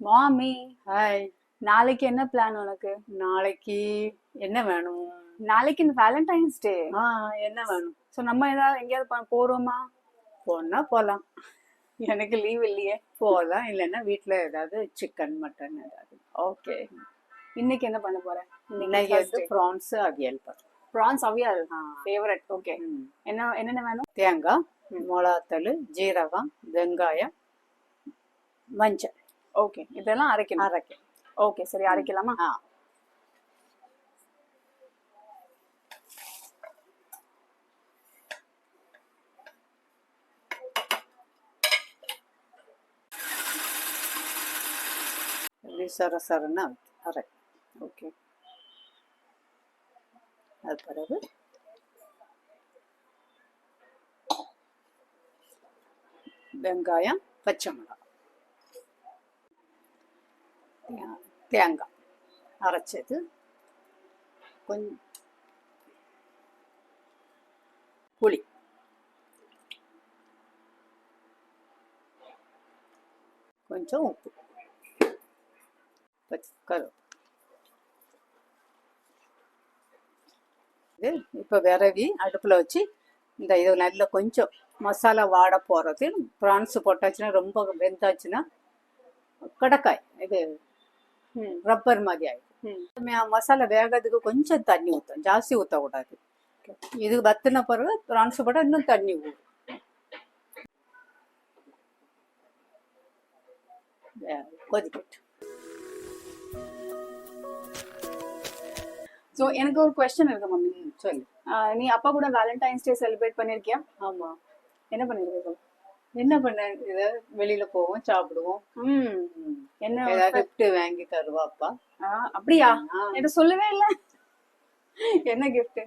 மாமி, ஹாய். நாளைக்கு என்ன பிளான் உனக்கு? நாளைக்கு என்ன வேணும்? நாளைக்கு இந்த வேலண்டைன்ஸ் டே. ஆ, என்ன வேணும்? ஸோ நம்ம ஏதாவது எங்கேயாவது போறோமா? போனா போலாம். எனக்கு லீவ் இல்லையே. போகலாம். இல்லைன்னா வீட்டில் ஏதாவது சிக்கன் மட்டன் ஏதாவது. ஓகே. இன்னைக்கு என்ன பண்ண போற? இன்னைக்கு வந்து ப்ரான்ஸு அவியல் பண்ணுறோம். ப்ரான்ஸ் அவியல். ஆ. ஃபேவரட். ஓகே. ம். என்னென்ன வேணும்? தேங்காய், மிளகாத்தூள், ஜீரகம், வெங்காயம், மஞ்சள் ஓகே. இதெல்லாம் அரைக்கணும். அரைக்கணும். ஓகே, சரி அரைக்கலாமா? ஆ, இப்படி சரசரன்னு அரை. ஓகே. அது பிறகு வெங்காயம், பச்சை மிளகாய், தேங்காய் அரைச்சது, கொஞ்சம் புளி, கொஞ்சம் உப்பு, கருவேப்பிலை. இது இப்போ விரவி அடுப்பில் வச்சு இந்த இது நல்ல கொஞ்சம் மசாலா வாட போகிறது. ப்ரான்ஸ் போட்டாச்சுன்னா ரொம்ப வெந்தாச்சுன்னா கடக்காய் இது ரப்பர் மாதிரி ஆகிடும். மசாலா வேகிறதுக்கு கொஞ்சம் தண்ணி ஊற்றும், ஜாஸ்தி ஊற்றக்கூடாது. இது வத்தின பிறகு ப்ரான்ஸ் போட்டால் இன்னும் தண்ணி ஊறும். கொதிக்கட்டு. ஸோ எனக்கு ஒரு கொஸ்டின் இருக்கு மம்மி. சொல்லு. நீ அப்பா கூட வேலண்டைன்ஸ் டே செலிப்ரேட் பண்ணிருக்கியா? ஆமாம். என்ன பண்ணிருக்க? என்ன பண்ண, ஏதாவது வெளியில போவோம், சாப்பிடுவோம். என்ன ஏதாவது கிஃப்ட் வாங்கி தருவா அப்பா. அப்படியா? என்கிட்ட சொல்லவே இல்லை. என்ன கிஃப்ட்?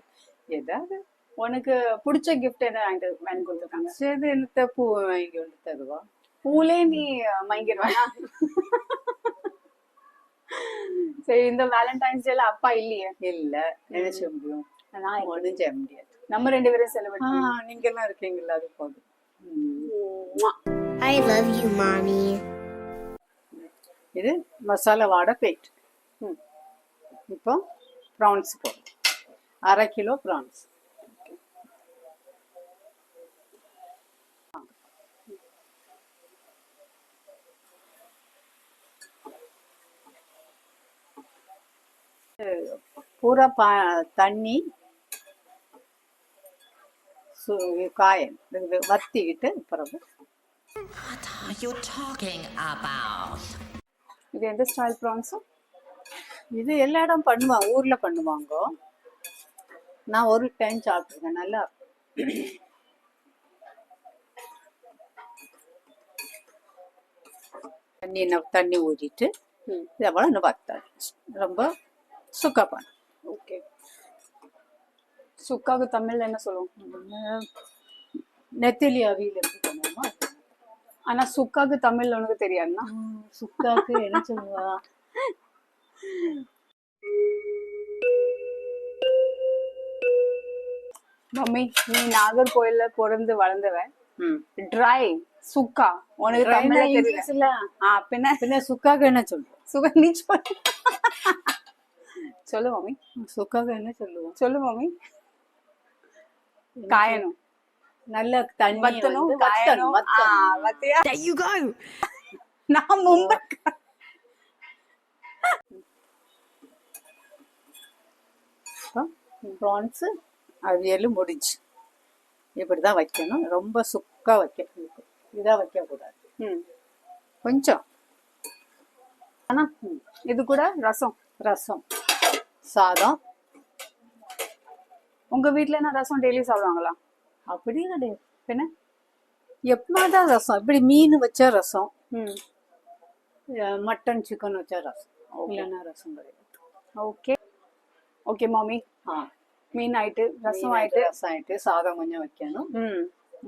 ஏதாவது உனக்கு பிடிச்ச கிஃப்ட் என்ன வாங்கி கொடுத்துருக்காங்க? சரி, என்னத்த பூ வாங்கி வந்து தருவா. பூலே நீ மயங்கிடுவானா? சரி, இந்த வேலண்டைன்ஸ் டேல அப்பா இல்லையே? இல்ல, என்ன செய்ய முடியும்? நான் ஒன்றும் செய்ய முடியாது. நம்ம ரெண்டு பேரும் செலிப்ரேட். நீங்க எல்லாம் இருக்கீங்களா, அது போதும். I love you, mommy. இது மசாலா வாடை போயிட்டு இப்போ ப்ரான்ஸ் போடும். 1/2 கிலோ ப்ரான்ஸ். பூரா தண்ணி காயம் வத்திக்கிட்டு பிறகு. What are you talking about? இது எந்த ஸ்டைல் ப்ரான்ஸும்? இது எல்லா இடம் பண்ணுவாங்க, ஊர்ல பண்ணுவாங்க. நான் ஒரு டைம் சாப்பிட்டுருக்கேன், நல்லா இருக்கும். தண்ணி ஊற்றிட்டு இது எவ்வளோ இன்னும் வத்தாது, ரொம்ப சுக்கா பண்ண. ஓகே. சுக்காக்கு தமிழ்ல என்ன சொல்லுவோம்? நெத்திலி அவியல் எப்படி பண்ணுவோமா? ஆனா சுக்காக்கு தமிழ்ல உனக்கு தெரியாதுன்னா? சுக்காக்கு என்ன சொல்லுவா? மம்மி, நீ நாகர்கோயில்ல பிறந்து வளர்ந்தவன். ட்ரை சுக்கா உனக்கு தமிழ்ல தெரியல. பின்ன சுக்காக்கு என்ன சொல்லுவோம்? சுகா நீ சொல்லு. சொல்லு மம்மி. சுக்காக்கு என்ன சொல்லுவோம்? சொல்லு மம்மி. காயணும், நல்ல தண்ணி வத்தணும், வந்து காயணும். வத்தியா? There you go. நான் மும்பை. ப்ரான்ஸு அவியல் முடிச்சு. இப்படிதான் வைக்கணும், ரொம்ப சுக்கா வைக்கணும், இதாக வைக்கக்கூடாது. கொஞ்சம். ஆனா இது கூட ரசம். ரசம், சாதம். உங்க வீட்டுல என்ன ரசம் டெய்லி சாப்பிடுவாங்களா? அப்படி கிடையாது. என்ன எப்பமாதான் ரசம். இப்படி மீன் வச்சா ரசம், மட்டன் சிக்கன் வச்சா ரசம், இல்லைன்னா ரசம் கிடையாது. ஓகே. ஓகே மாமி. மீன் ஆயிட்டு, ரசம் ஆயிட்டு, ரசம் ஆயிட்டு, சாதம் கொஞ்சம் வைக்கணும்.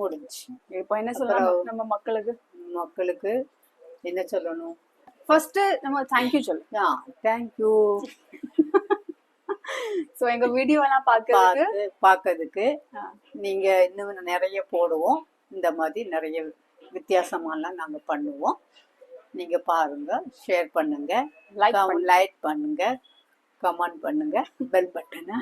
முடிஞ்சு. இப்போ என்ன சொல்லணும் நம்ம மக்களுக்கு? மக்களுக்கு என்ன சொல்லணும்? ஃபர்ஸ்ட் நம்ம தேங்க்யூ சொல்லு. தேங்க்யூ. ஸோ எங்க வீடியோ எல்லாம் பார்க்கறதுக்கு நீங்க இன்னும் நிறைய போடுவோம். இந்த மாதிரி நிறைய வித்தியாசமாலாம் நாங்க பண்ணுவோம். நீங்க பாருங்க, ஷேர் பண்ணுங்க, Like பண்ணுங்க. லைக் பண்ணுங்க, கமெண்ட் பண்ணுங்க, பெல் பட்டனை